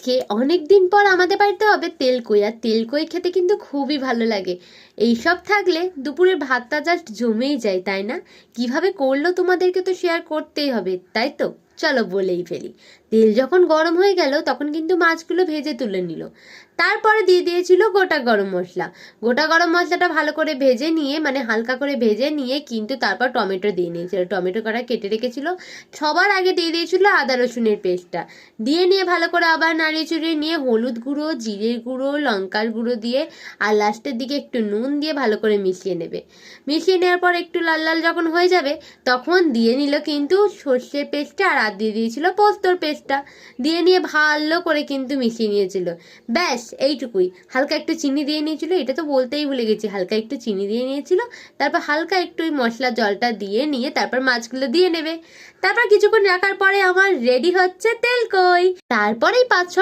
আজকে অনেক দিন পর আমাদের বাড়িতে হবে তেলকই, আর তেলকই খেতে কিন্তু খুবই ভালো লাগে। এইসব থাকলে দুপুরের ভাতটা জাস্ট জমেই যায়, তাই না? কিভাবে করলো তোমাদেরকে তো শেয়ার করতেই হবে, তাই তো? চলো বলেই ফেলি। তেল যখন গরম হয়ে গেল তখন কিন্তু মাছগুলো ভেজে তুলে নিল। তারপরে দিয়ে দিয়েছিল গোটা গরম মশলা। গোটা গরম মশলাটা ভালো করে ভেজে নিয়ে, মানে হালকা করে ভেজে নিয়ে কিন্তু তারপর টমেটো দিয়ে নিয়েছিল। টমেটো কটা কেটে রেখেছিল। সবার আগে দিয়ে দিয়েছিল আদা রসুনের পেস্টটা। দিয়ে নিয়ে ভালো করে আবার নাড়িয়ে চড়িয়ে নিয়ে হলুদ গুঁড়ো, জিরের গুঁড়ো, লঙ্কার গুঁড়ো দিয়ে আর লাস্টের দিকে একটু নুন দিয়ে ভালো করে মিশিয়ে নেবে। মিশিয়ে নেওয়ার পর একটু লাল লাল যখন হয়ে যাবে তখন দিয়ে নিল কিন্তু সর্ষের পেস্টটা, আর দিয়ে দিয়েছিল পোস্তর পেস্টটা। দিয়ে নিয়ে ভালো করে কিন্তু মিশিয়ে নিয়েছিল। ব্যাস এইটুকুই। হালকা একটু চিনি দিয়ে নিয়েছিল, এটা তো বলতেই ভুলে গেছি, হালকা একটু চিনি দিয়ে নিয়েছিল। তারপর হালকা একটু ওই মশলা জলটা দিয়ে নিয়ে তারপর মাছগুলো দিয়ে নেবে। তারপর কিছুক্ষণ রাখার পরে আমার রেডি হচ্ছে তেলকই। তারপরেই ৫-৬